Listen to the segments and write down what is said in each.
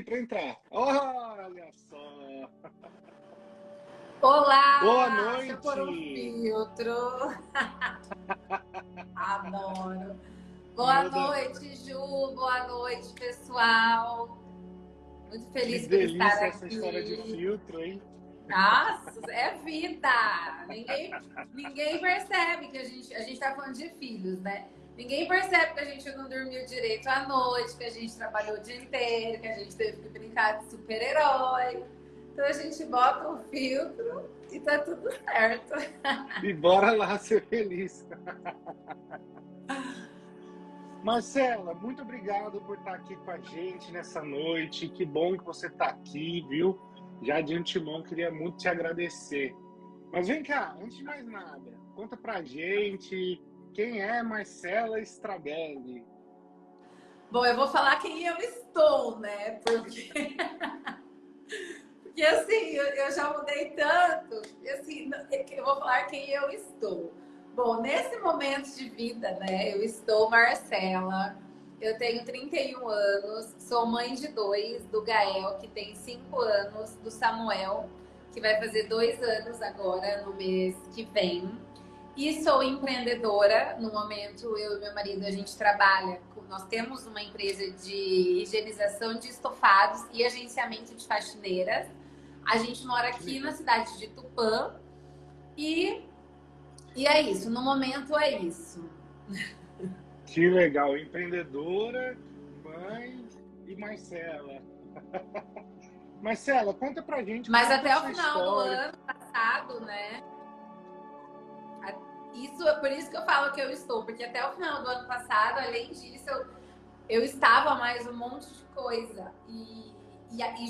para entrar. Olha só. Boa Olá! Deixa eu pôr um noite. filtro. Adoro. Boa Muda. noite, Ju. Boa noite, pessoal. Muito Que feliz por estar delícia essa história de aqui. filtro, hein? Nossa, é vida. Ninguém percebe que a gente tá falando de filhos, né? Ninguém percebe que a gente não dormiu direito à noite, que a gente trabalhou o dia inteiro, que a gente teve que brincar de super-herói. Então a gente bota um filtro e tá tudo certo. E bora lá ser feliz. Marcela, muito obrigado por estar aqui com a gente nessa noite. Que bom que você está aqui, viu? Já de antemão, queria muito te agradecer. Mas vem cá, antes de mais nada, conta pra gente quem é Marcela Strabelli. Bom, eu vou falar quem eu estou, né? Porque assim, eu já mudei tanto, e assim, eu vou falar quem eu estou. Bom, nesse momento de vida, né, eu estou Marcela, eu tenho 31 anos, sou mãe de dois, do Gael, que tem 5 anos, do Samuel, que vai fazer 2 anos agora, no mês que vem. E sou empreendedora, no momento eu e meu marido, a gente trabalha, nós temos uma empresa de higienização de estofados e agenciamento de faxineiras. A gente mora aqui na cidade de Tupã e é isso, no momento é isso. Que legal, empreendedora, mãe e Marcela. Marcela, conta pra gente Mas como foi até o sua final do história. ano passado, né? Isso é por isso que eu falo que eu estou, porque até o final do ano passado, além disso, eu estava mais um monte de coisa. E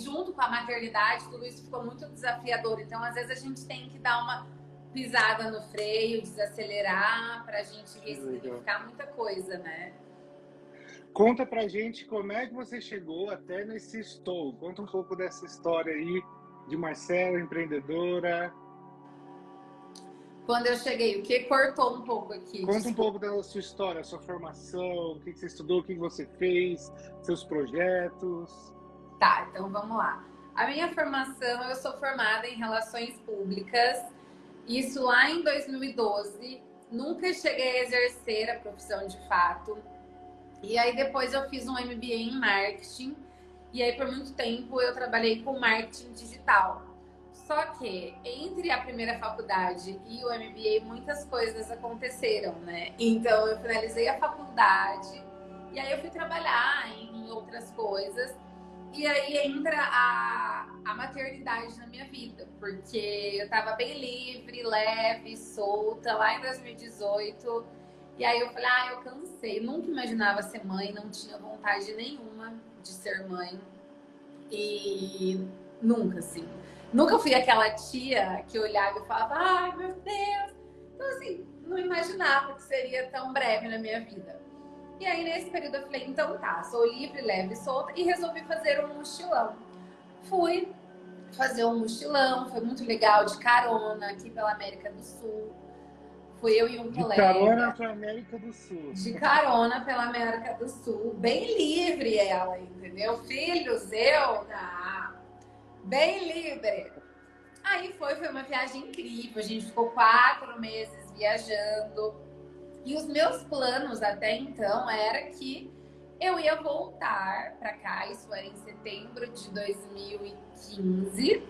junto com a maternidade, tudo isso ficou muito desafiador. Então, às vezes, a gente tem que dar uma pisada no freio, desacelerar, para a gente ressignificar muita coisa, né? Conta pra gente como é que você chegou até nesse estou. Conta um pouco dessa história aí de Marcela, empreendedora. Quando eu cheguei, o que cortou um pouco aqui? Conta um Desculpa. pouco da sua história, sua formação, o que você estudou, o que você fez, seus projetos. Tá, então vamos lá. A minha formação, eu sou formada em Relações Públicas, isso lá em 2012. Nunca cheguei a exercer a profissão de fato. E aí depois eu fiz um MBA em Marketing. E aí por muito tempo eu trabalhei com marketing digital. Só que entre a primeira faculdade e o MBA muitas coisas aconteceram, né? Então eu finalizei a faculdade e aí eu fui trabalhar em outras coisas. E aí entra a maternidade na minha vida, porque eu tava bem livre, leve, solta, lá em 2018. E aí eu falei, eu cansei. Nunca imaginava ser mãe, não tinha vontade nenhuma de ser mãe. E nunca, assim. Nunca fui aquela tia que olhava e falava, ai meu Deus. Então, assim, não imaginava que seria tão breve na minha vida. E aí, nesse período, eu falei, então tá, sou livre, leve e solta, e resolvi fazer um mochilão. Fui fazer um mochilão, foi muito legal, de carona, aqui pela América do Sul. Fui eu e um De carona colega, para América do Sul. de carona pela América do Sul, bem livre ela, entendeu? Filhos, eu, bem livre. Aí foi uma viagem incrível, a gente ficou 4 meses viajando. E os meus planos até então era que eu ia voltar para cá, isso era em setembro de 2015,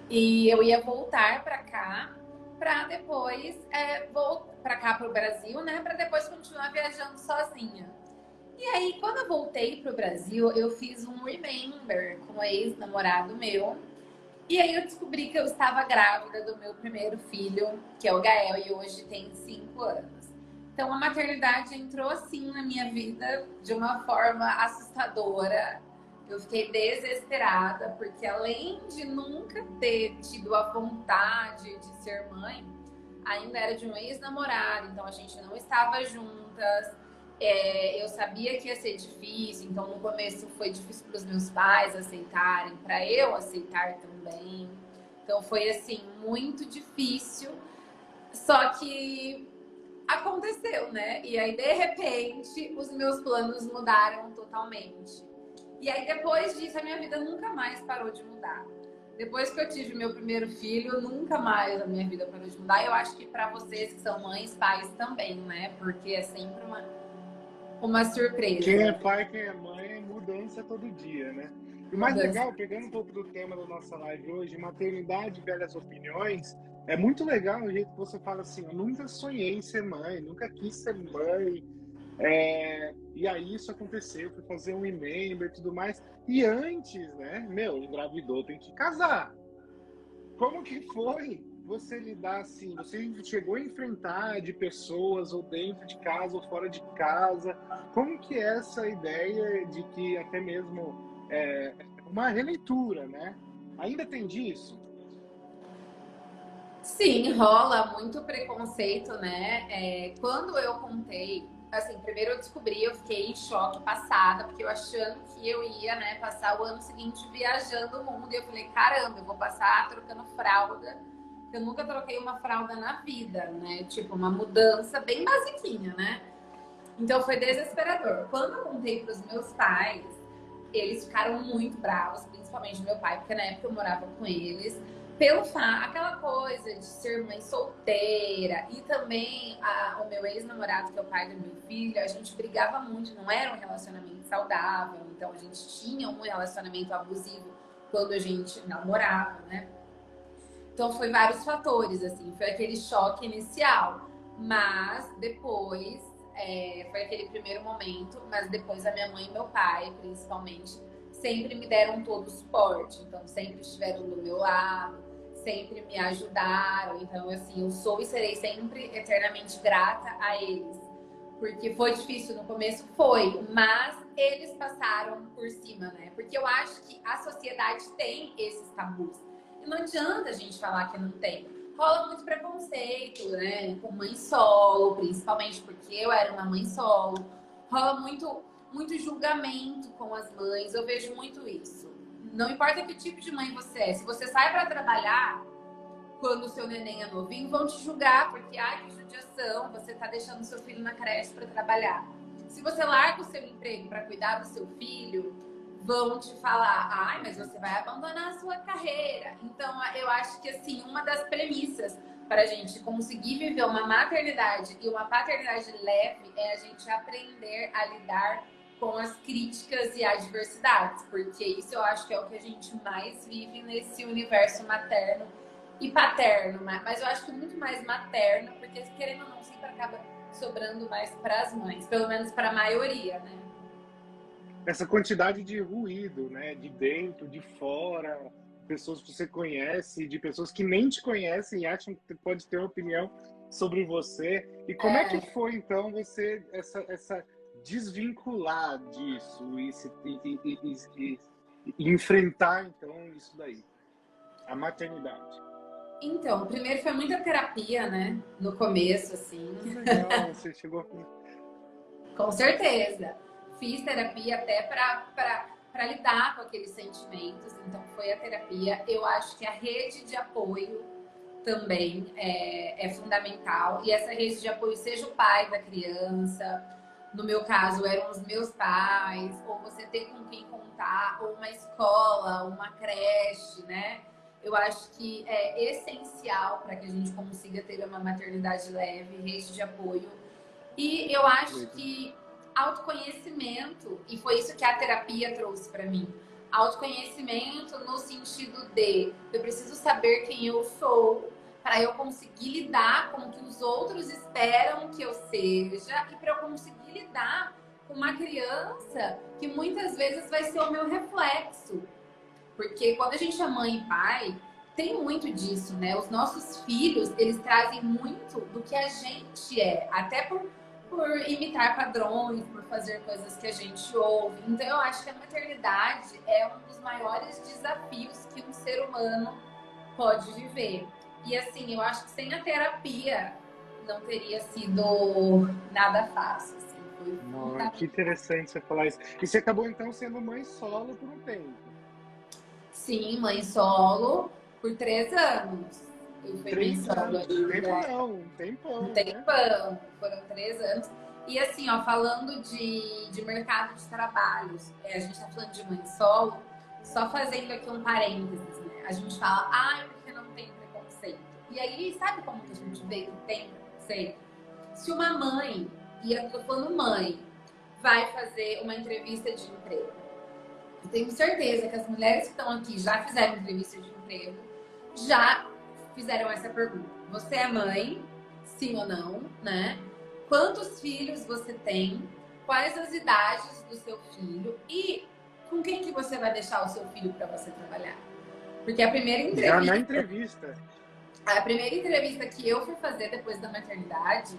e eu ia voltar para cá para depois voltar para cá para o Brasil, né? Para depois continuar viajando sozinha. E aí, quando eu voltei para o Brasil, eu fiz um remember com um ex-namorado meu. E aí eu descobri que eu estava grávida do meu primeiro filho, que é o Gael, e hoje tem 5 anos. Então a maternidade entrou assim na minha vida de uma forma assustadora. Eu fiquei desesperada, porque além de nunca ter tido a vontade de ser mãe, ainda era de um ex-namorado, então a gente não estava juntas. Eu sabia que ia ser difícil, então no começo foi difícil para os meus pais aceitarem, para eu aceitar também. Então foi assim, muito difícil. Só que aconteceu, né? E aí, de repente, os meus planos mudaram totalmente. E aí, depois disso, a minha vida nunca mais parou de mudar. Depois que eu tive meu primeiro filho, nunca mais a minha vida parou de mudar. Eu acho que para vocês que são mães, pais também, né? Porque é sempre uma surpresa. Quem é pai, quem é mãe, é mudança todo dia, né? E o mais legal, pegando um pouco do tema da nossa live hoje, maternidade e velhas opiniões, é muito legal o jeito que você fala assim, eu nunca sonhei em ser mãe, nunca quis ser mãe, e aí isso aconteceu, fui fazer um e-member e tudo mais, e antes, né, engravidou, tem que casar. Como que foi você lidar assim? Você chegou a enfrentar de pessoas ou dentro de casa ou fora de casa? Como que é essa ideia de que até mesmo uma releitura, né? Ainda tem disso? Sim, rola muito preconceito, né? Quando eu contei, assim, primeiro eu descobri, eu fiquei em choque, passada, porque eu achando que eu ia, né, passar o ano seguinte viajando o mundo. E eu falei, caramba, eu vou passar trocando fralda. Eu nunca troquei uma fralda na vida, né? Tipo, uma mudança bem basiquinha, né? Então foi desesperador. Quando eu contei pros meus pais, eles ficaram muito bravos, principalmente meu pai, porque na época eu morava com eles. Pelo fato, aquela coisa de ser mãe solteira e também o meu ex-namorado, que é o pai do meu filho, a gente brigava muito, não era um relacionamento saudável, então a gente tinha um relacionamento abusivo quando a gente namorava, né? Então foi vários fatores, assim, foi aquele choque inicial, mas depois, foi aquele primeiro momento, mas depois a minha mãe e meu pai, principalmente, sempre me deram todo o suporte, então sempre estiveram do meu lado, sempre me ajudaram. Então, assim, eu sou e serei sempre eternamente grata a eles. Porque foi difícil no começo, foi, mas eles passaram por cima, né? Porque eu acho que a sociedade tem esses tabus. E não adianta a gente falar que não tem. Rola muito preconceito, né? Com mãe solo, principalmente porque eu era uma mãe solo. Rola muito julgamento com as mães. Eu vejo muito isso. Não importa que tipo de mãe você é. Se você sai para trabalhar, quando o seu neném é novinho, vão te julgar. Porque, ai, que judiação, você tá deixando seu filho na creche para trabalhar. Se você larga o seu emprego para cuidar do seu filho, vão te falar, ai, mas você vai abandonar a sua carreira. Então, eu acho que, assim, uma das premissas para a gente conseguir viver uma maternidade e uma paternidade leve é a gente aprender a lidar com as críticas e adversidades, porque isso eu acho que é o que a gente mais vive nesse universo materno e paterno, mas eu acho que muito mais materno, porque querendo ou não, sempre acaba sobrando mais para as mães, pelo menos para a maioria, né? Essa quantidade de ruído, né? De dentro, de fora, pessoas que você conhece, de pessoas que nem te conhecem e acham que pode ter uma opinião sobre você. E como é que foi, então, você essa desvincular disso e enfrentar, então, isso daí? A maternidade. Então, primeiro foi muita terapia, né? No começo, assim. Que legal, você chegou a... Com certeza. Fiz terapia até para lidar com aqueles sentimentos. Então, foi a terapia. Eu acho que a rede de apoio também é fundamental. E essa rede de apoio, seja o pai da criança, no meu caso, eram os meus pais, ou você ter com quem contar, ou uma escola, uma creche, né? Eu acho que é essencial para que a gente consiga ter uma maternidade leve, rede de apoio. E eu acho que autoconhecimento, e foi isso que a terapia trouxe para mim. Autoconhecimento no sentido de eu preciso saber quem eu sou para eu conseguir lidar com o que os outros esperam que eu seja e para eu conseguir lidar com uma criança que muitas vezes vai ser o meu reflexo. Porque quando a gente é mãe e pai, tem muito disso, né? Os nossos filhos, eles trazem muito do que a gente é, até por imitar padrões, por fazer coisas que a gente ouve. Então, eu acho que a maternidade é um dos maiores desafios que um ser humano pode viver. E assim, eu acho que sem a terapia não teria sido nada fácil. Assim. Que interessante você falar isso. E você acabou, então, sendo mãe solo por um tempo. Sim, mãe solo por 3 anos. Eu fui 3 mãe solo. anos, um tempão, Um tempão, foram 3 anos. E assim, ó, falando de mercado de trabalhos, a gente tá falando de mãe solo, só fazendo aqui um parênteses, né? A gente fala, ai, porque não tem preconceito. E aí, sabe como que a gente vê que tem preconceito? Se uma mãe, e eu tô falando mãe, vai fazer uma entrevista de emprego, eu tenho certeza que as mulheres que estão aqui já fizeram entrevista de emprego, já fizeram essa pergunta. Você é mãe? Sim ou não, né? Quantos filhos você tem? Quais as idades do seu filho? E com quem que você vai deixar o seu filho para você trabalhar? Porque Já na entrevista. a primeira entrevista que eu fui fazer depois da maternidade,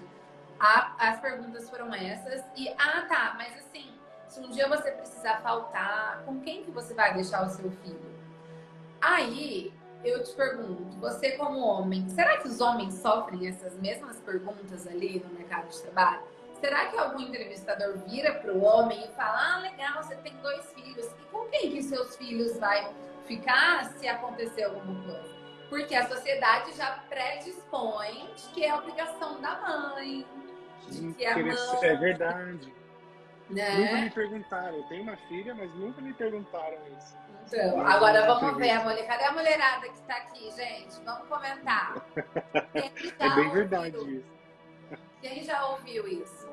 as perguntas foram essas. E, tá, mas assim, se um dia você precisar faltar, com quem que você vai deixar o seu filho? Aí, eu te pergunto, você como homem, será que os homens sofrem essas mesmas perguntas ali no mercado de trabalho? Será que algum entrevistador vira para o homem e fala, legal, você tem 2 filhos, e com quem que seus filhos vai ficar se acontecer alguma coisa? Porque a sociedade já predispõe de que é obrigação da mãe, de que a mãe... É verdade. Né? Nunca me perguntaram. Eu tenho uma filha, mas nunca me perguntaram isso. Então, agora vamos ver a mulher. Cadê a mulherada que tá aqui, gente? Vamos comentar. É bem verdade isso. Quem já ouviu isso?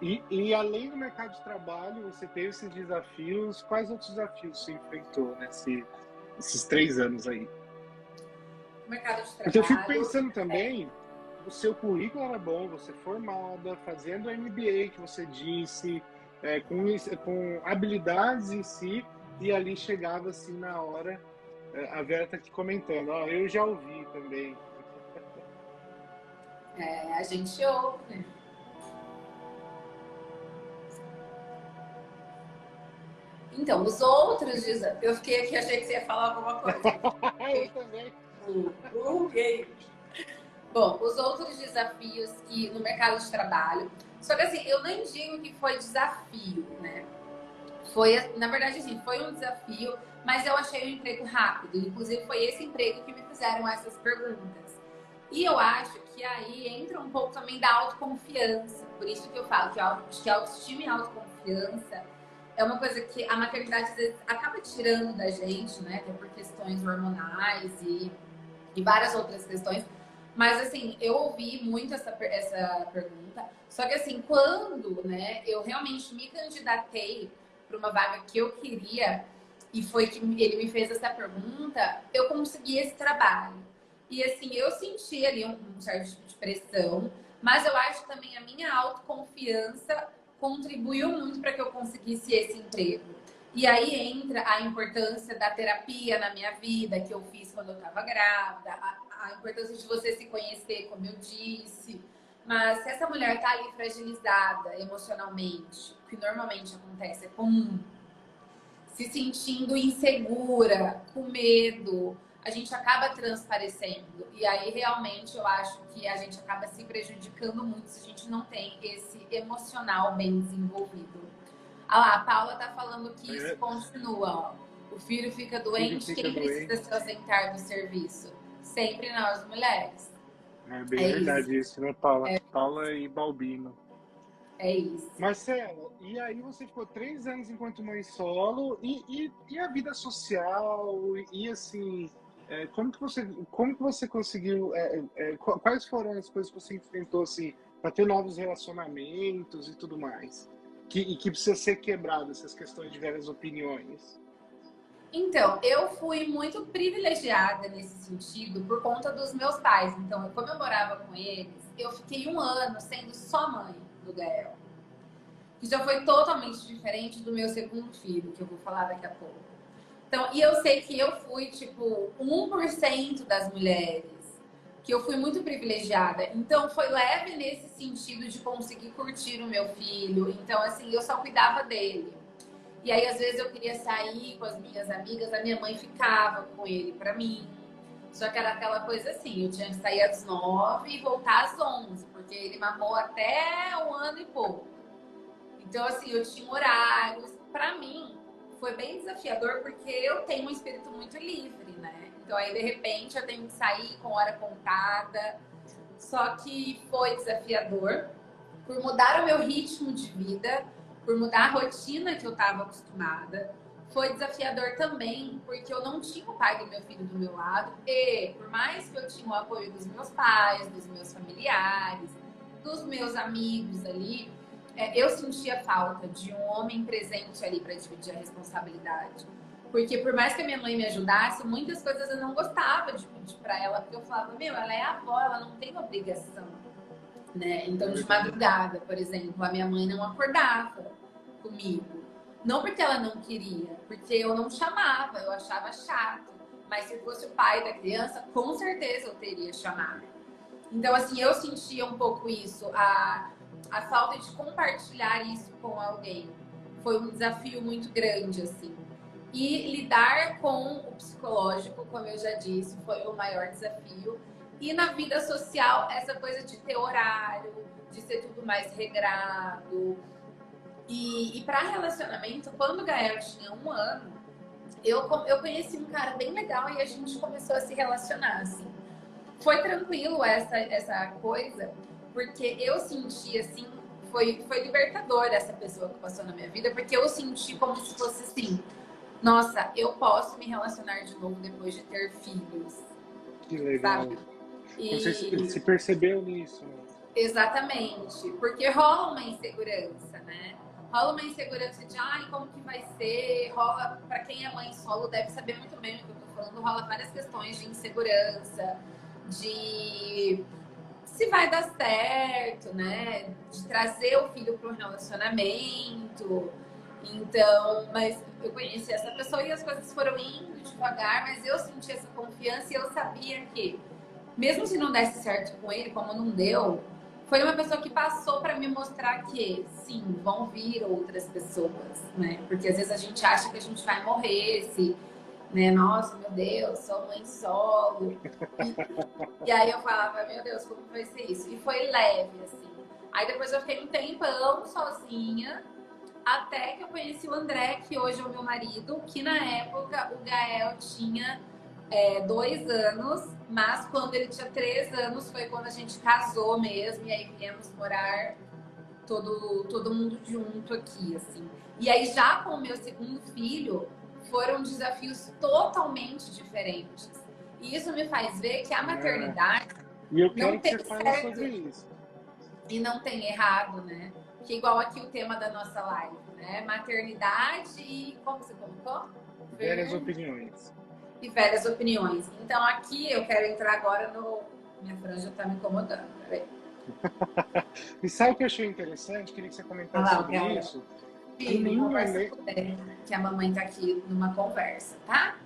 E além do mercado de trabalho, você teve esses desafios. Quais outros desafios você enfrentou nesses 3 anos aí? O mercado de trabalho. Porque eu fico pensando também, o seu currículo era bom, você formada, fazendo MBA que você disse, com habilidades em si, e ali chegava assim na hora, a Vera tá aqui comentando, eu já ouvi também. A gente ouve, né? Então, os outros desafios... Eu fiquei aqui, achei que você ia falar alguma coisa. Eu também. Bom, os outros desafios que no mercado de trabalho... Só que assim, eu nem digo que foi desafio, né? Na verdade, assim, foi um desafio, mas eu achei o emprego rápido. Inclusive, foi esse emprego que me fizeram essas perguntas. E eu acho que aí entra um pouco também da autoconfiança. Por isso que eu falo que autoestima e autoconfiança é uma coisa que a maternidade às vezes acaba tirando da gente, né? Até por questões hormonais e várias outras questões. Mas, assim, eu ouvi muito essa pergunta. Só que, assim, quando, né, eu realmente me candidatei para uma vaga que eu queria, e foi que ele me fez essa pergunta, eu consegui esse trabalho. E, assim, eu senti ali um certo tipo de pressão, mas eu acho que também a minha autoconfiança contribuiu muito para que eu conseguisse esse emprego. E aí entra a importância da terapia na minha vida, que eu fiz quando eu estava grávida, a importância de você se conhecer, como eu disse. Mas se essa mulher tá ali fragilizada emocionalmente, o que normalmente acontece é comum, se sentindo insegura, com medo, a gente acaba transparecendo. E aí, realmente, eu acho que a gente acaba se prejudicando muito se a gente não tem esse emocional bem desenvolvido. Ah lá, a Paula tá falando que isso continua, ó. O filho fica doente, quem precisa se ausentar do serviço? Sempre nós, mulheres. É bem verdade isso, né, Paula? Paula e Balbino. É isso. Marcela, e aí você ficou 3 anos enquanto mãe solo, e a vida social, e assim, como que você conseguiu, quais foram as coisas que você enfrentou, assim, para ter novos relacionamentos e tudo mais? Que precisa ser quebrado, essas questões de velhas opiniões. Então, eu fui muito privilegiada nesse sentido por conta dos meus pais. Então, como eu morava com eles, eu fiquei 1 ano sendo só mãe do Gael. Que já foi totalmente diferente do meu segundo filho, que eu vou falar daqui a pouco. Então, e eu sei que eu fui, tipo, 1% das mulheres, que eu fui muito privilegiada. Então, foi leve nesse sentido de conseguir curtir o meu filho. Então, assim, eu só cuidava dele. E aí, às vezes, eu queria sair com as minhas amigas, a minha mãe ficava com ele pra mim. Só que era aquela coisa assim, eu tinha que sair às 9 e voltar às 11, porque ele mamou até 1 ano e pouco. Então, assim, eu tinha horários. Pra mim, foi bem desafiador, porque eu tenho um espírito muito livre, né? Então, aí, de repente, eu tenho que sair com hora contada. Só que foi desafiador. por mudar o meu ritmo de vida, por mudar a rotina que eu estava acostumada. Foi desafiador também, porque eu não tinha o pai do meu filho do meu lado. E, por mais que eu tinha o apoio dos meus pais, dos meus familiares, dos meus amigos ali, eu sentia falta de um homem presente ali para dividir a responsabilidade. Porque por mais que a minha mãe me ajudasse, muitas coisas eu não gostava de pedir para ela, porque eu falava, ela é avó, ela não tem obrigação, né? Então, de madrugada, por exemplo, a minha mãe não acordava comigo. Não porque ela não queria, porque eu não chamava, eu achava chato. Mas se fosse o pai da criança, com certeza eu teria chamado. Então, assim, eu sentia um pouco isso, a falta de compartilhar isso com alguém. Foi um desafio muito grande, assim. E lidar com o psicológico, como eu já disse, foi o maior desafio. E na vida social, essa coisa de ter horário, de ser tudo mais regrado. E para relacionamento, quando o Gael tinha 1 ano, eu conheci um cara bem legal e a gente começou a se relacionar, assim. Foi tranquilo essa coisa, porque eu senti, assim, foi libertador essa pessoa que passou na minha vida, porque eu senti como se fosse assim, nossa, eu posso me relacionar de novo depois de ter filhos. Que legal. Sabe? Você se percebeu nisso, né? Exatamente, porque rola uma insegurança, né? Rola uma insegurança de, como que vai ser? Rola, para quem é mãe solo, deve saber muito bem o que eu tô falando, rola várias questões de insegurança, de se vai dar certo, né? De trazer o filho para um relacionamento. Então, mas eu conheci essa pessoa e as coisas foram indo devagar, mas eu senti essa confiança e eu sabia que, mesmo se não desse certo com ele, como não deu, foi uma pessoa que passou para me mostrar que, sim, vão vir outras pessoas, né? Porque às vezes a gente acha que a gente vai morrer, né? Nossa, meu Deus, sou mãe solo. E aí eu falava, meu Deus, como vai ser isso? E foi leve, assim. Aí depois eu fiquei um tempão sozinha, até que eu conheci o André, que hoje é o meu marido, que na época o Gael tinha 2 anos, mas quando ele tinha 3 anos foi quando a gente casou mesmo, e aí viemos morar todo mundo junto aqui, assim. E aí já com o meu segundo filho, foram desafios totalmente diferentes. E isso me faz ver que a maternidade e eu quero não que tem você fale certo sobre isso. e não tem errado, né? Que é igual aqui o tema da nossa live, né? Maternidade e, como você colocou? Várias opiniões. E velhas opiniões. Então aqui eu quero entrar agora no... Minha franja tá me incomodando, peraí. E sabe o que eu achei interessante? Queria que você comentasse sobre isso. Sim, conversa com ele, que a mamãe tá aqui numa conversa, tá?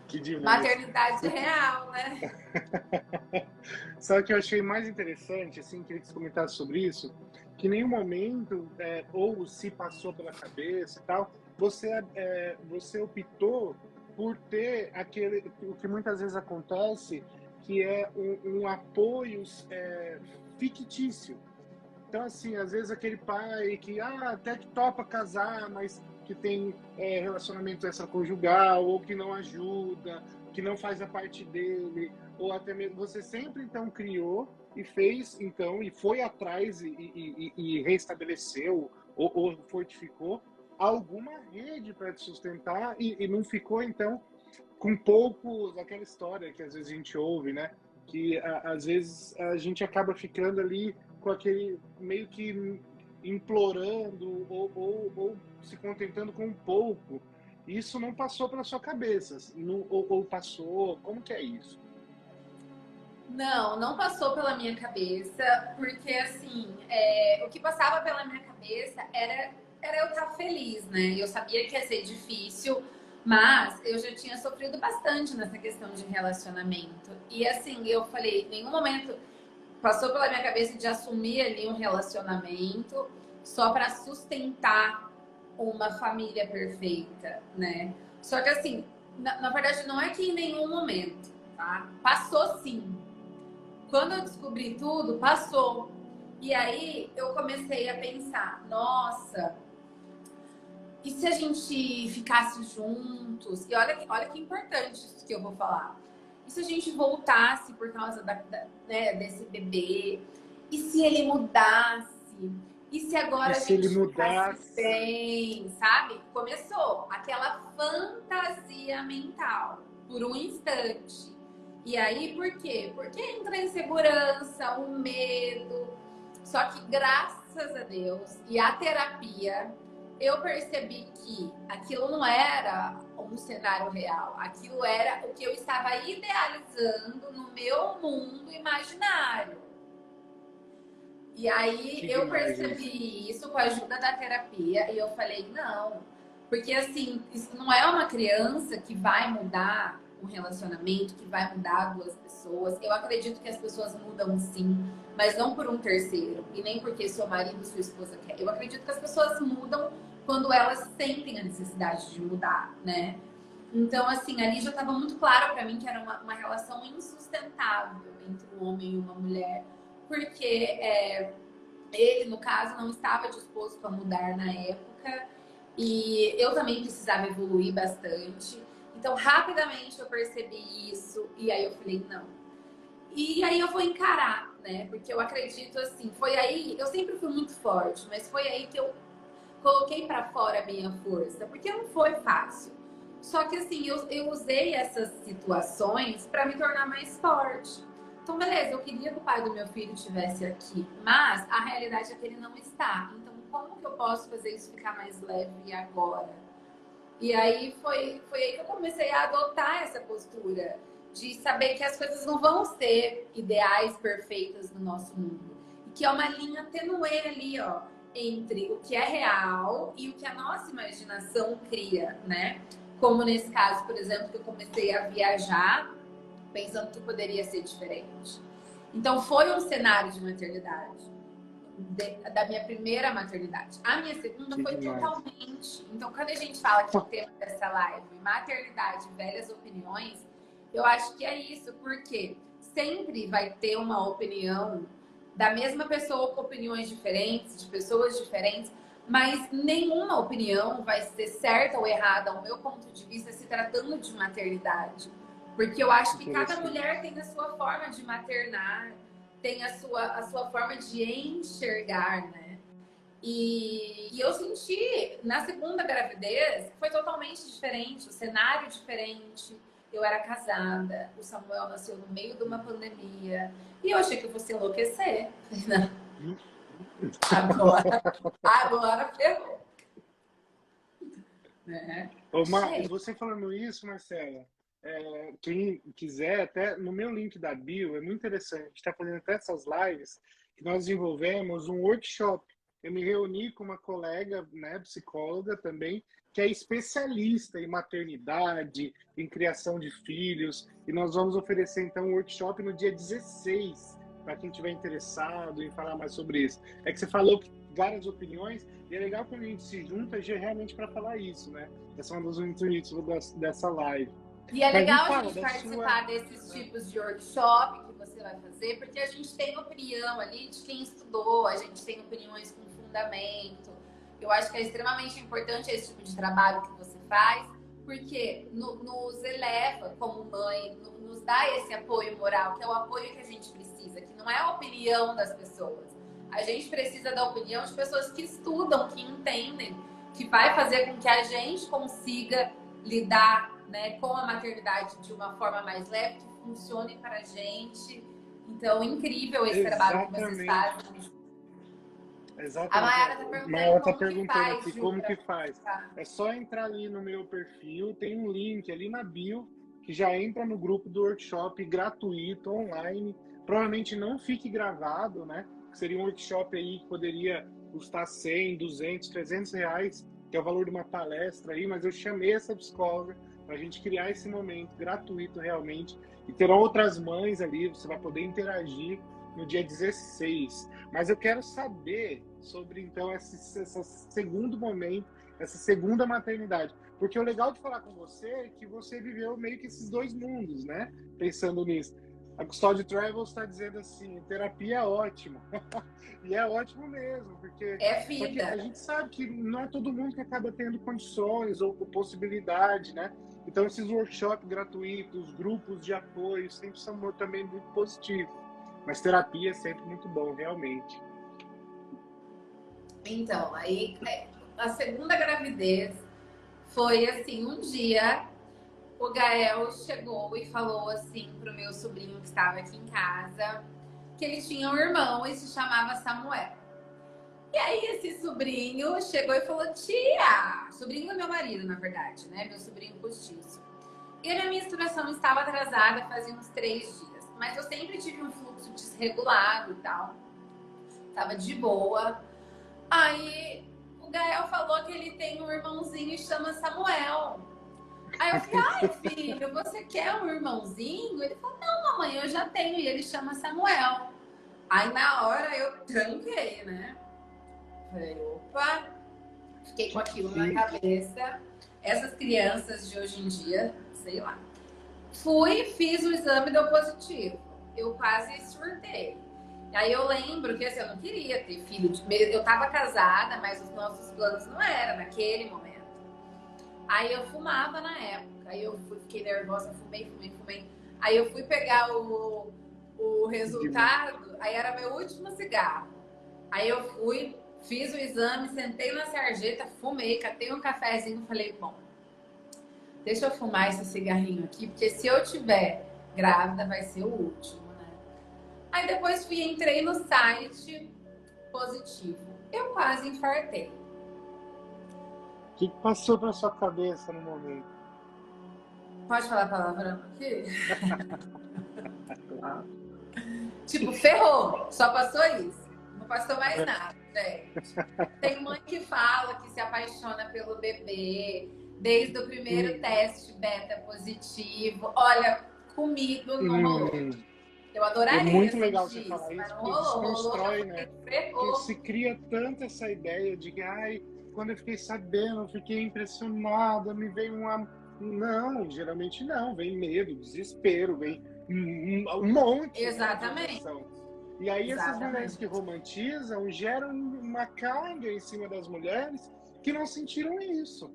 Que demais. Maternidade real, né? Sabe o que eu achei mais interessante, assim, queria que você comentasse sobre isso? Que em nenhum momento, ou se passou pela cabeça e tal, você optou por ter o que muitas vezes acontece, que é um apoio fictício. Então, assim, às vezes aquele pai que até que topa casar, mas que tem relacionamento extraconjugal, ou que não ajuda, que não faz a parte dele, ou até mesmo você sempre então criou e fez então e foi atrás e reestabeleceu ou fortificou alguma rede para te sustentar e não ficou então com poucos, aquela história que às vezes a gente ouve, né? Que às vezes a gente acaba ficando ali com aquele meio que implorando ou se contentando com um pouco. Isso não passou pela sua cabeça? Ou passou? Como que é isso? Não passou pela minha cabeça, porque assim, o que passava pela minha cabeça era eu estar feliz, né? Eu sabia que ia ser difícil, mas eu já tinha sofrido bastante nessa questão de relacionamento. E assim, eu falei, em nenhum momento passou pela minha cabeça de assumir ali um relacionamento só para sustentar uma família perfeita, né? Só que assim, na verdade, não é que em nenhum momento, tá? Passou sim. Quando eu descobri tudo, passou. E aí eu comecei a pensar, nossa, e se a gente ficasse juntos? E olha que importante isso que eu vou falar. E se a gente voltasse por causa desse bebê? E se ele mudasse? E se agora E a se ele gente ficasse mudasse? bem, sabe? Começou aquela fantasia mental por um instante. E aí, por quê? Porque entra a insegurança, o medo. Só que graças a Deus e a terapia, eu percebi que aquilo não era um cenário real. Aquilo era o que eu estava idealizando no meu mundo imaginário. E aí Que eu demais isso. percebi isso com a ajuda da terapia e eu falei, não, porque assim, isso não é uma criança que vai mudar um relacionamento, que vai mudar duas pessoas. Eu acredito que as pessoas mudam sim, mas não por um terceiro e nem porque seu marido, sua esposa quer. Eu acredito que as pessoas mudam quando elas sentem a necessidade de mudar, né? Então, assim, ali já estava muito claro para mim que era uma relação insustentável entre um homem e uma mulher, porque ele, no caso, não estava disposto a mudar na época e eu também precisava evoluir bastante. Então, rapidamente eu percebi isso e aí eu falei, não. E aí eu vou encarar, né? Porque eu acredito assim, foi aí, eu sempre fui muito forte, mas foi aí que eu coloquei para fora a minha força, porque não foi fácil. Só que assim, eu usei essas situações para me tornar mais forte. Então, beleza, eu queria que o pai do meu filho estivesse aqui, mas a realidade é que ele não está. Então, como que eu posso fazer isso ficar mais leve agora? E aí foi aí que eu comecei a adotar essa postura de saber que as coisas não vão ser ideais, perfeitas no nosso mundo. E que é uma linha tênue ali, ó, entre o que é real e o que a nossa imaginação cria, né? Como nesse caso, por exemplo, que eu comecei a viajar pensando que poderia ser diferente. Então foi um cenário de maternidade da minha primeira maternidade. A minha segunda Que foi demais. totalmente. Então, quando a gente fala que o tema dessa live, maternidade, velhas opiniões, eu acho que é isso, porque sempre vai ter uma opinião da mesma pessoa com opiniões diferentes, de pessoas diferentes, mas nenhuma opinião vai ser certa ou errada, ao meu ponto de vista, se tratando de maternidade. Porque eu acho que cada Interessante. mulher tem a sua forma de maternar, tem a sua forma de enxergar, né? E eu senti, na segunda gravidez, foi totalmente diferente, o cenário diferente. Eu era casada, o Samuel nasceu no meio de uma pandemia. E eu achei que eu fosse enlouquecer. Agora ferrou. Né? E Achei. você falando isso, Marcela, quem quiser, até no meu link da bio, é muito interessante. A gente está fazendo até essas lives que nós desenvolvemos um workshop. Eu me reuni com uma colega, né, psicóloga também, que é especialista em maternidade, em criação de filhos, e nós vamos oferecer então um workshop no dia 16, para quem tiver interessado em falar mais sobre isso. É que você falou que várias opiniões, e é legal quando a gente se junta realmente para falar isso, né? Essa é uma dos intuitos dessa live. E é Mas me legal a fala gente da sua. participar desses tipos de workshop que você vai fazer, porque a gente tem opinião ali de quem estudou, a gente tem opiniões com fundamento. Eu acho que é extremamente importante esse tipo de trabalho que você faz, porque nos eleva como mãe, nos dá esse apoio moral, que é o apoio que a gente precisa, que não é a opinião das pessoas. A gente precisa da opinião de pessoas que estudam, que entendem, que vai fazer com que a gente consiga lidar, né, com a maternidade de uma forma mais leve, que funcione para a gente. Então, incrível esse trabalho que vocês Exatamente. fazem. A Exatamente. Mayara está Ela perguntando está como que perguntando faz, aqui Ju, como para que faz. participar. É só entrar ali no meu perfil, tem um link ali na bio que já entra no grupo do workshop gratuito, online. Provavelmente não fique gravado, né? Seria um workshop aí que poderia custar 100, 200, 300 reais, que é o valor de uma palestra aí, mas eu chamei essa psicóloga para a gente criar esse momento gratuito realmente. E terão outras mães ali, você vai poder interagir no dia 16. Mas eu quero saber sobre, então, esse segundo momento, essa segunda maternidade. Porque o legal de falar com você é que você viveu meio que esses dois mundos, né? Pensando nisso. A Custódio Travels está dizendo assim, terapia é ótimo. E é ótimo mesmo, porque É só que a vida. gente sabe que não é todo mundo que acaba tendo condições ou possibilidade, né? Então esses workshops gratuitos, grupos de apoio, sempre são também muito positivos. Mas terapia é sempre muito bom, realmente. Então, aí a segunda gravidez foi assim, um dia o Gael chegou e falou assim pro meu sobrinho que estava aqui em casa que ele tinha um irmão e se chamava Samuel. E aí esse sobrinho chegou e falou, tia, sobrinho do meu marido, na verdade, né? Meu sobrinho postiço. E a minha menstruação estava atrasada fazia uns 3 dias. Mas eu sempre tive um fluxo desregulado e tal. Tava de boa. Aí o Gael falou que ele tem um irmãozinho e chama Samuel. Aí eu falei, ai filho, você quer um irmãozinho? Ele falou, não mamãe, eu já tenho e ele chama Samuel. Aí na hora eu tranquei, né? Falei, opa, fiquei com aquilo na cabeça. Essas crianças de hoje em dia, sei lá. Fui, fiz o exame, deu positivo. Eu quase surtei. Aí eu lembro que assim, eu não queria ter filho. Eu tava casada, mas os nossos planos não eram naquele momento. Aí eu fumava na época. Aí eu fiquei nervosa, fumei. Aí eu fui pegar o resultado, aí era meu último cigarro. Aí eu fui, fiz o exame, sentei na sarjeta, fumei, catei um cafezinho e falei, bom, deixa eu fumar esse cigarrinho aqui, porque se eu tiver grávida vai ser o último, né? Aí depois entrei no site, positivo. Eu quase infartei. O que passou pela sua cabeça no momento? Pode falar palavrão aqui? Claro. Tipo, ferrou, só passou isso. Não passou mais nada, gente. Tem mãe que fala que se apaixona pelo bebê desde o primeiro teste beta positivo. Olha, comigo não rolou. Eu adoraria. É muito legal você isso, falar isso, não porque rolou, desconstrói, rolou, né? ferrou. Porque se cria tanto essa ideia de que, ai, quando eu fiquei sabendo, eu fiquei impressionada, me veio uma... Não, geralmente não. Vem medo, desespero, vem um monte. Exatamente. Né, de emoção. E aí essas mulheres que romantizam geram uma carga em cima das mulheres que não sentiram isso.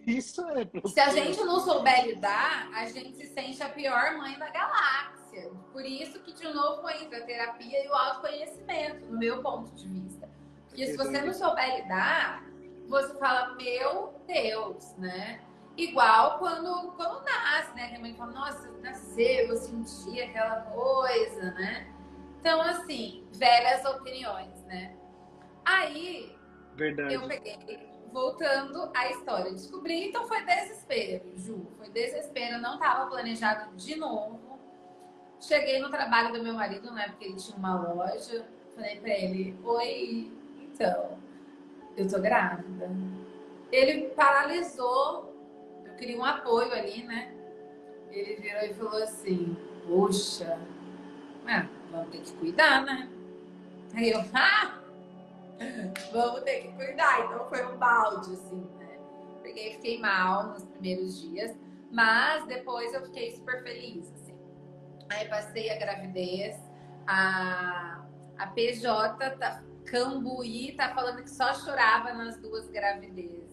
Isso é... Se a gente não souber lidar, a gente se sente a pior mãe da galáxia. Por isso que, de novo, entra a terapia e o autoconhecimento, no meu ponto de vista. Porque se você não souber lidar, você fala, meu Deus, né? Igual quando nasce, né? Que a mãe fala, nossa, nasceu, eu senti aquela coisa, né? Então, assim, velhas opiniões, né? Aí, Verdade. eu peguei, voltando à história, descobri, então foi desespero, Ju. Foi desespero, eu não estava planejado de novo. Cheguei no trabalho do meu marido, né? Porque ele tinha uma loja. Falei pra ele, oi, então, eu tô grávida. Ele paralisou. Eu queria um apoio ali, né? Ele virou e falou assim, poxa, vamos ter que cuidar, né? Aí eu, vamos ter que cuidar. Então foi um balde, assim, né? Fiquei mal nos primeiros dias, mas depois eu fiquei super feliz, assim. Aí passei a gravidez, a PJ Cambuí tá falando que só chorava nas 2 gravidezes.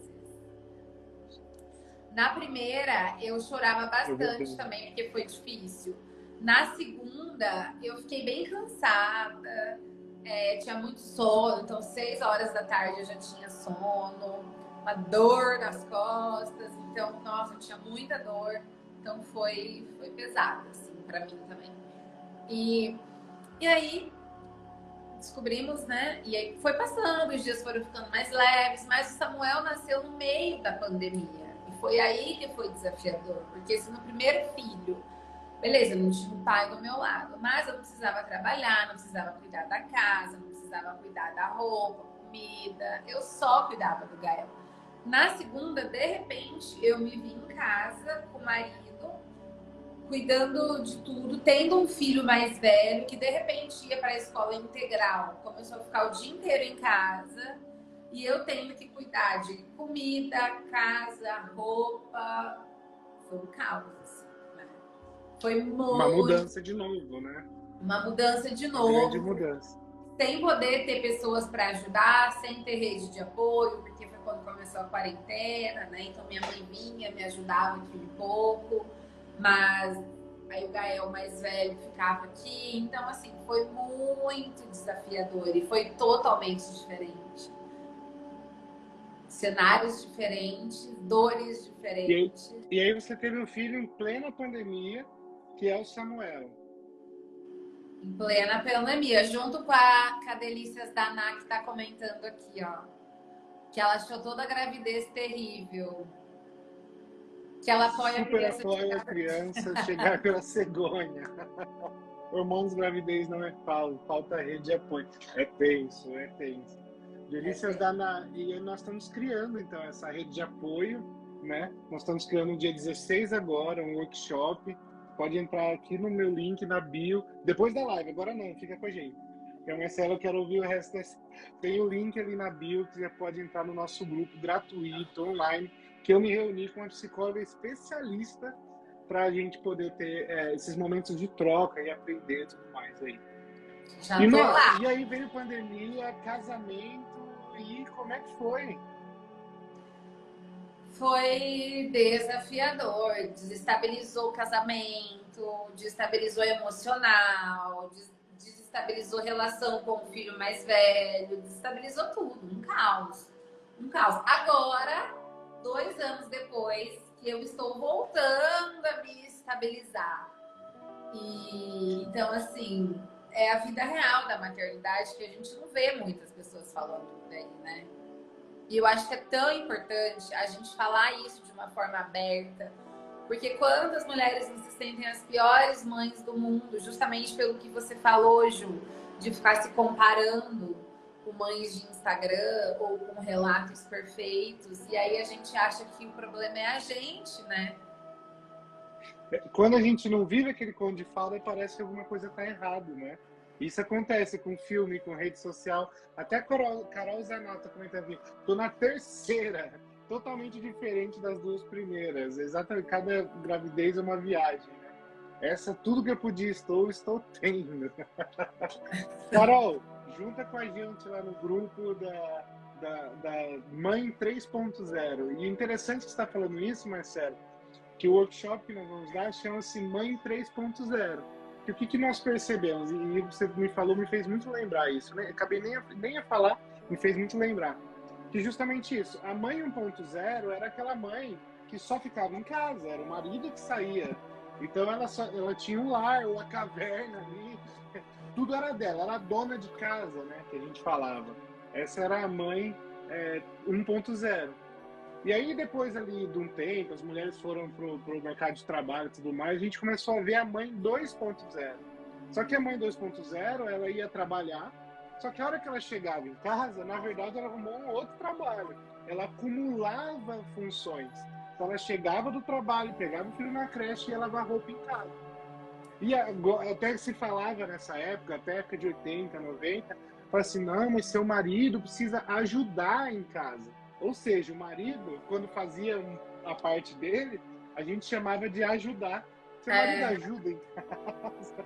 Na primeira, eu chorava bastante também, porque foi difícil. Na segunda, eu fiquei bem cansada, tinha muito sono, então 6 horas da tarde eu já tinha sono, uma dor nas costas, então, nossa, eu tinha muita dor, então foi pesado, assim, pra mim também. E aí, descobrimos, né? E aí foi passando, os dias foram ficando mais leves, mas o Samuel nasceu no meio da pandemia. Foi aí que foi desafiador, porque se no primeiro filho, beleza, eu não tinha um pai do meu lado, mas eu não precisava trabalhar, não precisava cuidar da casa, não precisava cuidar da roupa, comida, eu só cuidava do Gael. Na segunda, de repente, eu me vi em casa com o marido, cuidando de tudo, tendo um filho mais velho que de repente ia para a escola integral, começou a ficar o dia inteiro em casa. E eu tenho que cuidar de comida, casa, roupa. Foi um caos, assim, né? Foi muito... Uma mudança de novo, né? Uma mudança de novo. Uma grande mudança. Sem poder ter pessoas para ajudar, sem ter rede de apoio, porque foi quando começou a quarentena, né? Então minha mãe vinha, me ajudava aqui um pouco. Mas aí o Gael mais velho ficava aqui. Então, assim, foi muito desafiador e foi totalmente diferente. Cenários diferentes, dores diferentes. E aí você teve um filho em plena pandemia, que é o Samuel. Em plena pandemia, junto com a Delícias da Ná, que tá comentando aqui, ó. Que ela achou toda a gravidez terrível. Que ela apoia Super apoia a criança chegar pela cegonha. Hormônios gravidez não é falta rede de apoio. É tenso, é tenso. Delícias da Ná. E nós estamos criando, então, essa rede de apoio, né? Nós estamos criando no dia 16 agora, um workshop. Pode entrar aqui no meu link na bio, depois da live, agora não, fica com a gente. Então, Marcelo, eu quero ouvir o resto desse... Tem o link ali na bio, que você pode entrar no nosso grupo gratuito, online, que eu me reuni com uma psicóloga especialista para a gente poder ter esses momentos de troca e aprender tudo mais aí. Já tô lá. E aí veio pandemia, casamento, e como é que foi? Foi desafiador, desestabilizou o casamento, desestabilizou o emocional, desestabilizou a relação com o filho mais velho, desestabilizou tudo, um caos. Um caos. Agora, 2 anos depois, que eu estou voltando a me estabilizar. E então, assim, é a vida real da maternidade que a gente não vê muitas pessoas falando por aí, né? E eu acho que é tão importante a gente falar isso de uma forma aberta, porque quantas mulheres não se sentem as piores mães do mundo, justamente pelo que você falou, Ju, de ficar se comparando com mães de Instagram ou com relatos perfeitos, e aí a gente acha que o problema é a gente, né? Quando a gente não vive aquele conto de fada, parece que alguma coisa está errado, né? Isso acontece com filme, com rede social. Até a Carol Zanata comentando aqui. Tô na terceira, totalmente diferente das 2 primeiras. Exatamente, cada gravidez é uma viagem, né? Essa, tudo que eu podia estou tendo. Carol, junta com a gente lá no grupo da Mãe 3.0. E interessante que você está falando isso, Marcelo, que o workshop que nós vamos dar chama-se Mãe 3.0. E o que nós percebemos? E você me falou, me fez muito lembrar isso, né? Acabei nem a falar, me fez muito lembrar. Que justamente isso, a mãe 1.0 era aquela mãe que só ficava em casa, era o marido que saía. Então ela tinha um lar, ou a caverna ali, tudo era dela, era a dona de casa, né? Que a gente falava. Essa era a mãe 1.0. E aí, depois ali de um tempo, as mulheres foram pro mercado de trabalho e tudo mais, a gente começou a ver a mãe 2.0. Só que a mãe 2.0, ela ia trabalhar, só que a hora que ela chegava em casa, na verdade, ela arrumou um outro trabalho. Ela acumulava funções. Então, ela chegava do trabalho, pegava o filho na creche e ia lavar roupa em casa. E até se falava nessa época, até a época de 80, 90, fala assim, não, mas seu marido precisa ajudar em casa. Ou seja, o marido, quando fazia a parte dele, a gente chamava de ajudar. Seu marido ajuda em casa.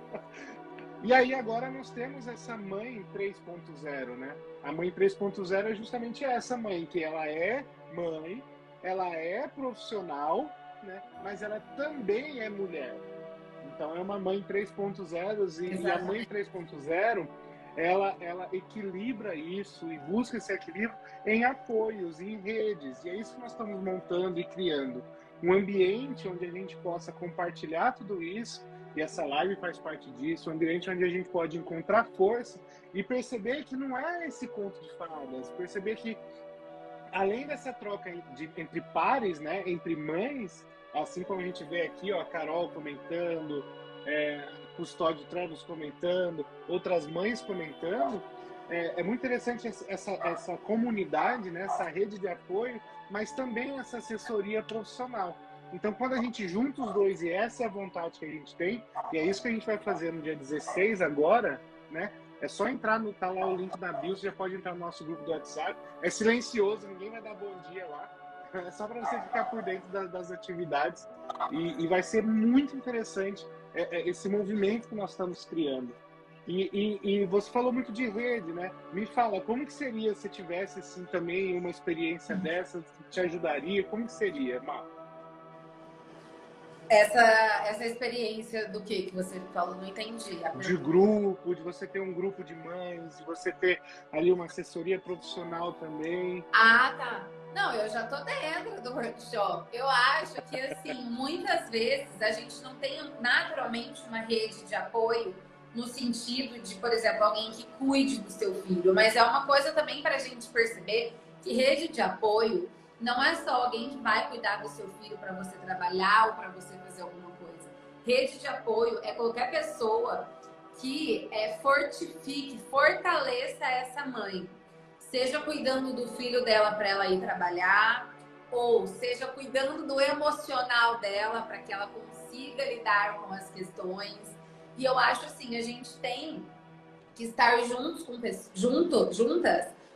E aí agora nós temos essa mãe 3.0, né? A mãe 3.0 é justamente essa mãe, que ela é mãe, ela é profissional, né? Mas ela também é mulher. Então é uma mãe 3.0 e a mãe 3.0 ela equilibra isso e busca esse equilíbrio em apoios, em redes. E é isso que nós estamos montando e criando. Um ambiente onde a gente possa compartilhar tudo isso, e essa live faz parte disso, um ambiente onde a gente pode encontrar força e perceber que não é esse conto de fadas, perceber que além dessa troca entre pares, né, entre mães, assim como a gente vê aqui, ó, a Carol comentando, Custódio Travos comentando, outras mães comentando, é muito interessante essa comunidade, né, essa rede de apoio, mas também essa assessoria profissional. Então, quando a gente junta os dois, e essa é a vontade que a gente tem, e é isso que a gente vai fazer no dia 16 agora, né? É só entrar tá lá o link na bio, você já pode entrar no nosso grupo do WhatsApp. É silencioso, ninguém vai dar bom dia lá. É só para você ficar por dentro das atividades. E vai ser muito interessante esse movimento que nós estamos criando. E você falou muito de rede, né? Me fala, como que seria se tivesse assim, também uma experiência dessa que te ajudaria? Como que seria, Mar? Essa experiência do que você falou? Não entendi. De grupo, de você ter um grupo de mães, de você ter ali uma assessoria profissional também. Ah, tá. Não, eu já tô dentro do workshop. Eu acho que, assim, muitas vezes a gente não tem naturalmente uma rede de apoio no sentido de, por exemplo, alguém que cuide do seu filho, mas é uma coisa também para a gente perceber que rede de apoio não é só alguém que vai cuidar do seu filho para você trabalhar ou para você fazer alguma coisa. Rede de apoio é qualquer pessoa que fortifique, fortaleça essa mãe. Seja cuidando do filho dela para ela ir trabalhar, ou seja cuidando do emocional dela para que ela consiga lidar com as questões. E eu acho assim, a gente tem que estar juntas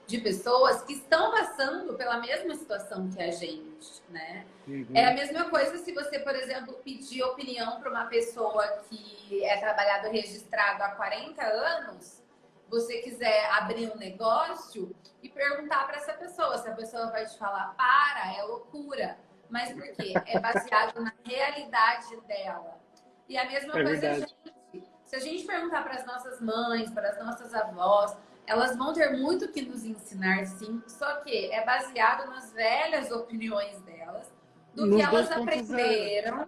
de pessoas que estão passando pela mesma situação que a gente, né? É a mesma coisa se você, por exemplo, pedir opinião para uma pessoa que é trabalhador registrado há 40 anos, você quiser abrir um negócio e perguntar para essa pessoa, se a pessoa vai te falar, é loucura. Mas por quê? É baseado na realidade dela. E a mesma coisa, verdade. se a gente perguntar para as nossas mães, para as nossas avós, elas vão ter muito que nos ensinar, sim, só que é baseado nas velhas opiniões delas, do que Nos elas 2.0. aprenderam,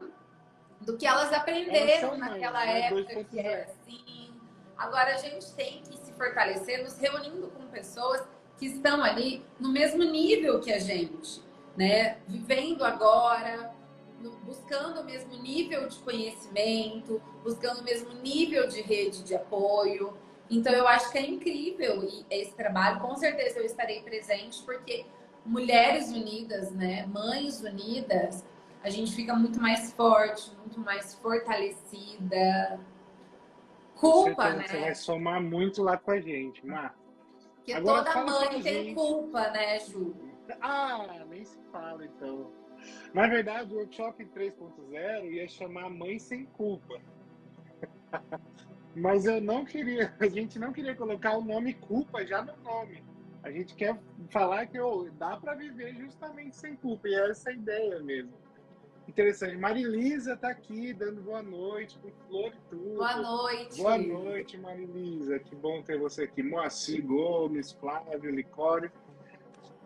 do que elas Elas aprenderam são mães, naquela né? época que 2.0. era assim. Agora a gente tem que se fortalecer nos reunindo com pessoas que estão ali no mesmo nível que a gente, né? Vivendo agora, buscando o mesmo nível de conhecimento, buscando o mesmo nível de rede de apoio. Então eu acho que é incrível esse trabalho. Com certeza eu estarei presente, porque mulheres unidas, né? Mães unidas, a gente fica muito mais forte, muito mais fortalecida. Com Culpa, certeza, você vai né? somar muito lá com a gente, Mar. Porque Agora toda fala pra mãe tem gente. culpa, né, Ju? Ah, nem se fala então. Na verdade, o workshop 3.0 ia chamar Mãe Sem Culpa. Mas eu não queria, a gente não queria colocar o nome culpa já no nome. A gente quer falar que dá para viver justamente sem culpa, e é essa a ideia mesmo. Interessante. Marilisa está aqui dando boa noite, com flor e Boa tudo. Boa noite. noite, Marilisa. Que bom ter você aqui. Moacir Gomes, Flávio, Licório.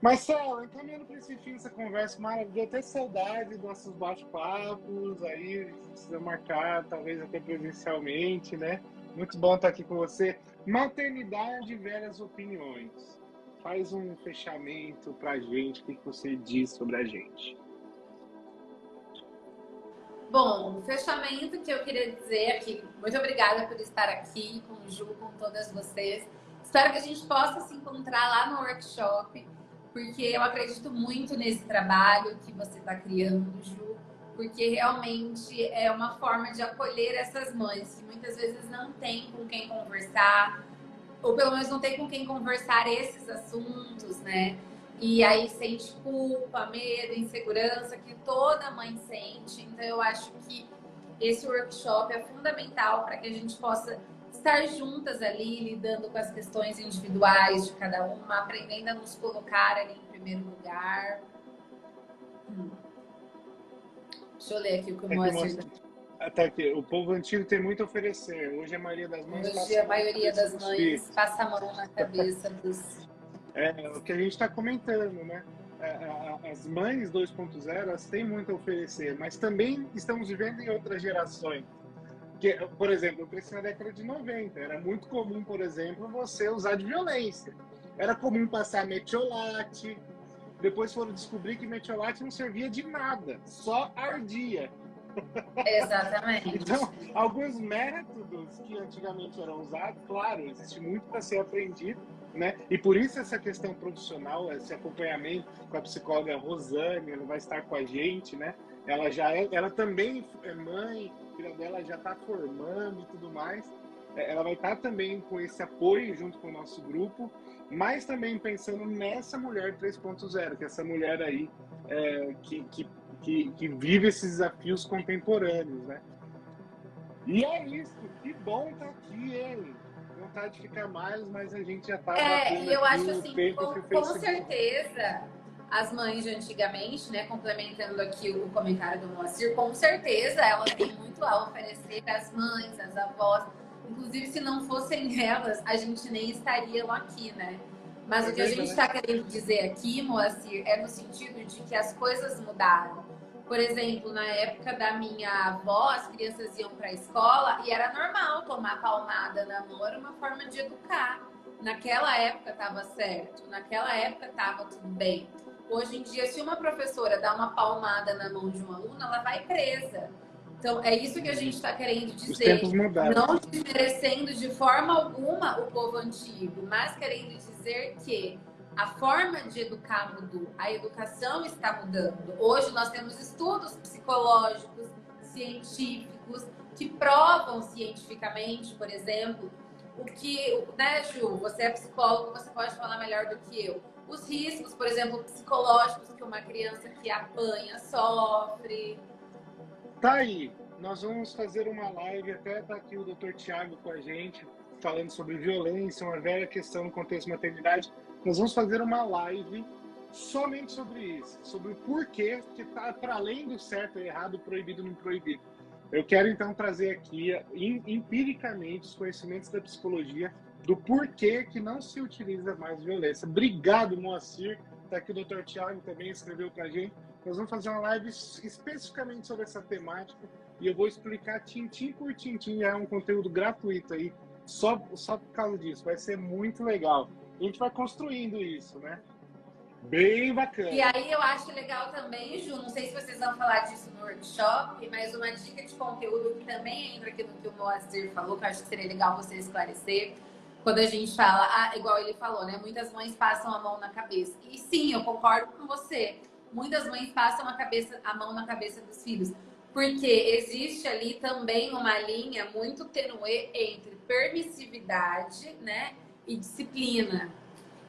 Marcelo, encaminhando para esse fim dessa conversa maravilhosa, até saudade dos nossos bate-papos, aí a gente precisa marcar, talvez até presencialmente, né? Muito bom estar aqui com você. Maternidade e velhas opiniões. Faz um fechamento para a gente, o que você diz sobre a gente? Bom, o fechamento que eu queria dizer aqui, muito obrigada por estar aqui com o Ju, com todas vocês. Espero que a gente possa se encontrar lá no workshop, porque eu acredito muito nesse trabalho que você está criando, Ju, porque realmente é uma forma de acolher essas mães que muitas vezes não têm com quem conversar, ou pelo menos não tem com quem conversar esses assuntos, né? E aí sente culpa, medo, insegurança, que toda mãe sente. Então eu acho que esse workshop é fundamental para que a gente possa estar juntas ali, lidando com as questões individuais de cada uma, aprendendo a nos colocar ali em primeiro lugar. Deixa eu ler aqui o que o Moacir... Até aqui, o povo antigo tem muito a oferecer. Hoje a maioria das mães Hoje a maioria das mães filhos. passa a mão na cabeça dos... É o que a gente está comentando, né? As mães 2.0, elas têm muito a oferecer, mas também estamos vivendo em outras gerações. Que, por exemplo, eu cresci na década de 90. Era muito comum, por exemplo, você usar de violência. Era comum passar metiolate. Depois foram descobrir que metiolate não servia de nada, só ardia. Exatamente. Então, alguns métodos que antigamente eram usados, claro, existe muito para ser aprendido, né? E por isso essa questão profissional, esse acompanhamento com a psicóloga Rosane, ela vai estar com a gente, né? Ela também é mãe, a filha dela já está formando e tudo mais. Ela vai estar também com esse apoio junto com o nosso grupo, mas também pensando nessa mulher 3.0, que é essa mulher aí que vive esses desafios contemporâneos, né? E é isso, que bom estar aqui, ele. Vontade de ficar mais, mas a gente já está batendo E eu aqui acho o assim, tempo que o com Facebook... certeza, as mães de antigamente, né, complementando aqui o comentário do Moacir, com certeza elas têm muito a oferecer às mães, às avós. Inclusive, se não fossem elas, a gente nem estaria aqui, né? Mas o que a gente está querendo dizer aqui, Moacir, é no sentido de que as coisas mudaram. Por exemplo, na época da minha avó, as crianças iam para a escola e era normal tomar palmada na mão, era uma forma de educar. Naquela época estava certo, naquela época estava tudo bem. Hoje em dia, se uma professora dá uma palmada na mão de um aluno, ela vai presa. Então, é isso que a gente está querendo dizer. Os tempos mudaram. Não desmerecendo de forma alguma o povo antigo, mas querendo dizer que a forma de educar mudou, a educação está mudando. Hoje nós temos estudos psicológicos, científicos, que provam cientificamente, por exemplo, o que, né, Ju, você é psicólogo, você pode falar melhor do que eu. Os riscos, por exemplo, psicológicos que uma criança que apanha sofre. Tá aí, nós vamos fazer uma live, até tá aqui o Dr. Tiago com a gente, falando sobre violência, uma velha questão no contexto de maternidade. Nós vamos fazer uma live somente sobre isso, sobre o porquê que está para além do certo e errado, proibido e não proibido. Eu quero então trazer aqui empiricamente os conhecimentos da psicologia do porquê que não se utiliza mais violência. Obrigado, Moacir. Está aqui o Dr. Tiago também escreveu para a gente. Nós vamos fazer uma live especificamente sobre essa temática e eu vou explicar tintim por tintim. É um conteúdo gratuito aí, só por causa disso. Vai ser muito legal. A gente vai construindo isso, né? Bem bacana. E aí eu acho legal também, Ju, não sei se vocês vão falar disso no workshop, mas uma dica de conteúdo que também entra aqui no que o Moacir falou, que eu acho que seria legal você esclarecer, quando a gente fala, igual ele falou, né? Muitas mães passam a mão na cabeça. E sim, eu concordo com você. Muitas mães passam a mão na cabeça dos filhos. Porque existe ali também uma linha muito tênue entre permissividade, né, e disciplina.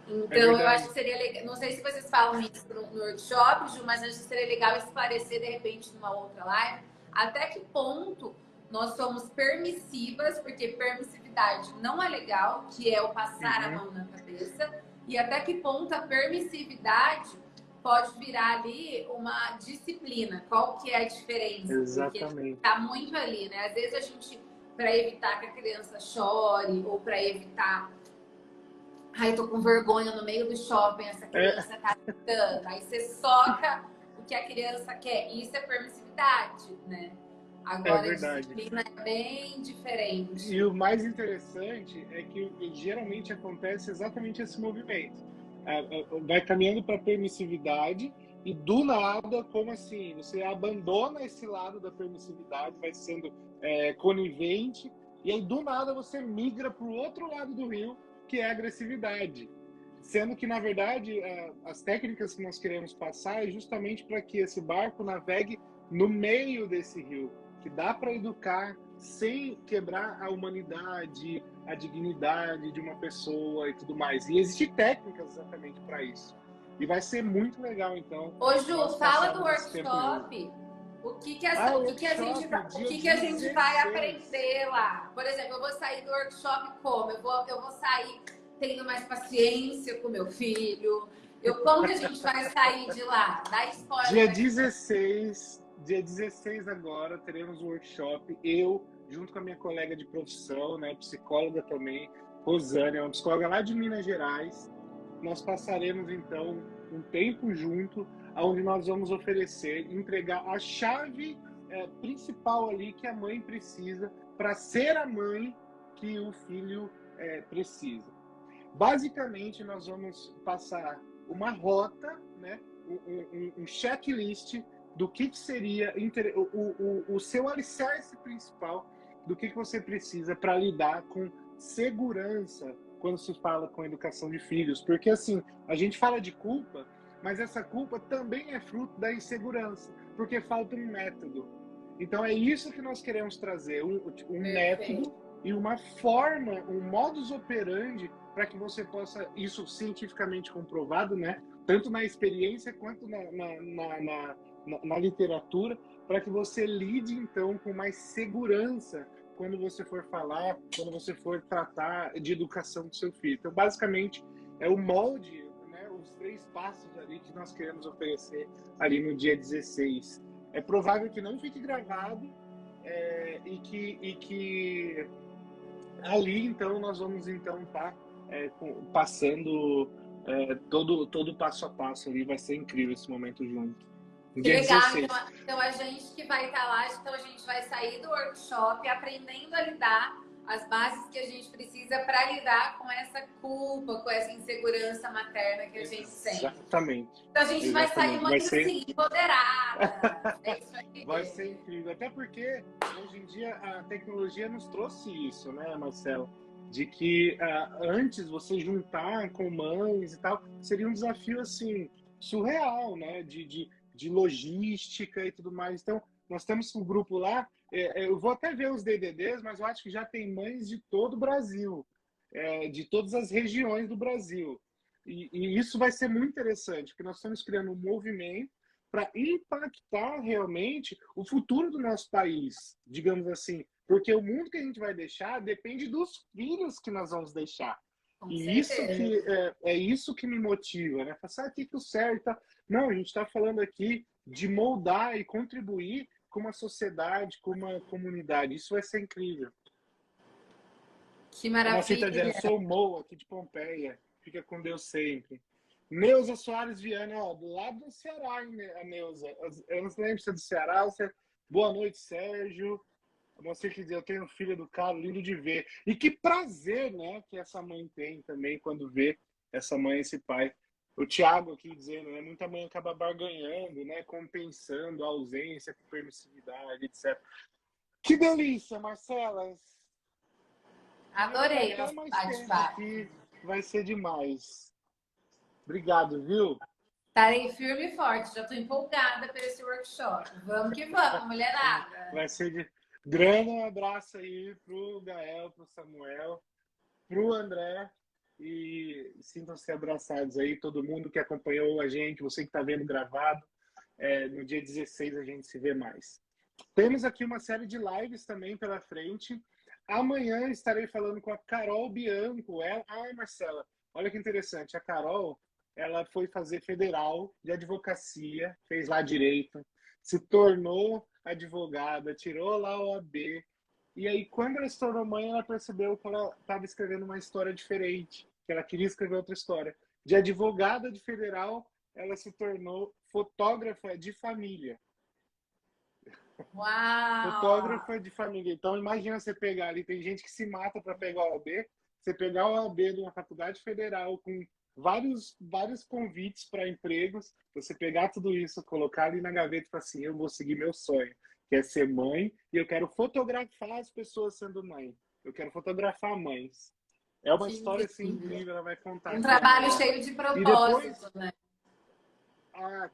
Então, eu acho que seria legal. Não sei se vocês falam isso no workshop, Ju, mas acho que seria legal esclarecer de repente numa outra live até que ponto nós somos permissivas, porque permissividade não é legal, que é o passar a mão na cabeça, e até que ponto a permissividade pode virar ali uma disciplina. Qual que é a diferença? Exatamente. Porque tá muito ali, né? Às vezes a gente, para evitar que a criança chore, ou para evitar... Ai, tô com vergonha no meio do shopping, essa criança tá gritando. Aí você soca o que a criança quer. Isso é permissividade, né? Agora, a disciplina é bem diferente. E o mais interessante é que geralmente acontece exatamente esse movimento. Vai caminhando para permissividade e do nada, como assim? Você abandona esse lado da permissividade, vai sendo conivente, e aí do nada você migra para o outro lado do rio, que é a agressividade. Sendo que, na verdade, as técnicas que nós queremos passar é justamente para que esse barco navegue no meio desse rio, que dá para educar sem quebrar a humanidade, a dignidade de uma pessoa e tudo mais. E existem técnicas exatamente para isso. E vai ser muito legal, então. Ô, Ju, fala do workshop. O que a gente vai aprender lá? Por exemplo, eu vou sair do workshop como? Eu vou sair tendo mais paciência com meu filho. Como que a gente vai sair de lá? Dá spoiler. Dia 16 agora, teremos um workshop. Eu, junto com a minha colega de profissão, né, psicóloga também, Rosane, é uma psicóloga lá de Minas Gerais. Nós passaremos, então, um tempo junto, onde nós vamos oferecer, entregar a chave principal ali que a mãe precisa para ser a mãe que o filho precisa. Basicamente, nós vamos passar uma rota, né, um checklist do que seria o seu alicerce principal, do que você precisa para lidar com segurança quando se fala com educação de filhos. Porque, assim, a gente fala de culpa, mas essa culpa também é fruto da insegurança, porque falta um método. Então, é isso que nós queremos trazer, um método e uma forma, um modus operandi para que você possa, isso cientificamente comprovado, né? Tanto na experiência quanto na literatura, para que você lide, então, com mais segurança quando você for falar, quando você for tratar de educação do seu filho. Então, basicamente, é o molde, né, os 3 passos ali que nós queremos oferecer ali no dia 16. É provável que não fique gravado e que ali, então, nós vamos então estar passando todo passo a passo ali. Vai ser incrível esse momento junto. Que Dia legal, 16. então a gente que vai estar lá, então a gente vai sair do workshop aprendendo a lidar as bases que a gente precisa para lidar com essa culpa, com essa insegurança materna que a gente sente. Exatamente. Então a gente vai sair mãe assim, empoderada. É isso aí. Vai ser incrível. Até porque hoje em dia a tecnologia nos trouxe isso, né, Marcelo? De que antes você juntar com mães e tal, seria um desafio assim, surreal, né? De logística e tudo mais. Então, nós temos um grupo lá. Eu vou até ver os DDDs, mas eu acho que já tem mães de todo o Brasil, de todas as regiões do Brasil. E isso vai ser muito interessante, porque nós estamos criando um movimento para impactar realmente o futuro do nosso país, digamos assim. Porque o mundo que a gente vai deixar depende dos filhos que nós vamos deixar. Com E isso certeza. que é isso que me motiva, né? Passar aqui que o certo. Não, a gente está falando aqui de moldar e contribuir com uma sociedade, com uma comunidade. Isso vai ser incrível. Que A Macita maravilha. dizendo, sou Mo, aqui de Pompeia. Fica com Deus sempre. Neuza Soares Viana, ó, do lado do Ceará, hein, a Neuza. Eu não lembro se é do Ceará. Boa noite, Sérgio. Você que diz, eu tenho filho educado, lindo de ver. E que prazer, né, que essa mãe tem também quando vê essa mãe, esse pai. O Thiago aqui dizendo, né, muita mãe acaba barganhando, né, compensando a ausência com permissividade, etc. Que delícia, Marcela. Adorei o Até nosso mais tempo bate-papo. aqui, vai ser demais. Obrigado, viu? Estarei firme e forte, já estou empolgada por esse workshop. Vamos que vamos, mulherada. Vai ser de grande abraço aí pro Gael, pro Samuel, pro André e sintam-se abraçados aí, todo mundo que acompanhou a gente, você que está vendo gravado. No dia 16 a gente se vê mais. Temos aqui uma série de lives também pela frente. Amanhã estarei falando com a Carol Bianco. Marcela, olha que interessante. A Carol, ela foi fazer federal de advocacia, fez lá direito, se tornou advogada, tirou lá o OAB. E aí, quando ela se tornou mãe, ela percebeu que ela estava escrevendo uma história diferente, que ela queria escrever outra história. De advogada de federal, ela se tornou fotógrafa de família. Uau! Fotógrafa de família. Então, imagina você pegar ali, tem gente que se mata para pegar o OAB, você pegar o OAB de uma faculdade federal com vários convites para empregos, você pegar tudo isso, colocar ali na gaveta e falar assim, eu vou seguir meu sonho, que é ser mãe, e eu quero fotografar as pessoas sendo mãe. Eu quero fotografar mães. É uma Que história assim incrível. incrível, ela vai contar Um aqui trabalho amanhã. cheio de E depois, propósito, né?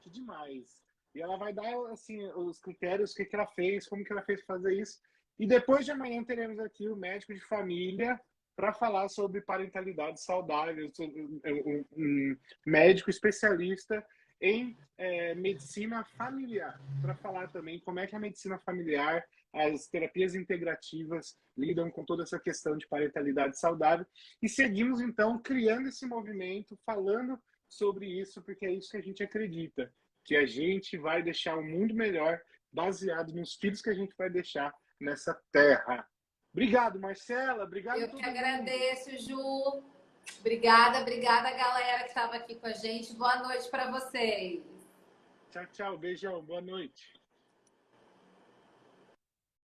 que demais. E ela vai dar assim os critérios, o que ela fez, como que ela fez para fazer isso. E depois de amanhã teremos aqui o médico de família para falar sobre parentalidade saudável, um médico especialista em medicina familiar, para falar também como é que a medicina familiar, as terapias integrativas lidam com toda essa questão de parentalidade saudável. E seguimos, então, criando esse movimento, falando sobre isso, porque é isso que a gente acredita, que a gente vai deixar um mundo melhor baseado nos filhos que a gente vai deixar nessa terra. Obrigado, Marcela. Obrigado a Eu todo que mundo. agradeço, Ju. Obrigada, galera que estava aqui com a gente. Boa noite para vocês. Tchau, tchau. Beijão. Boa noite.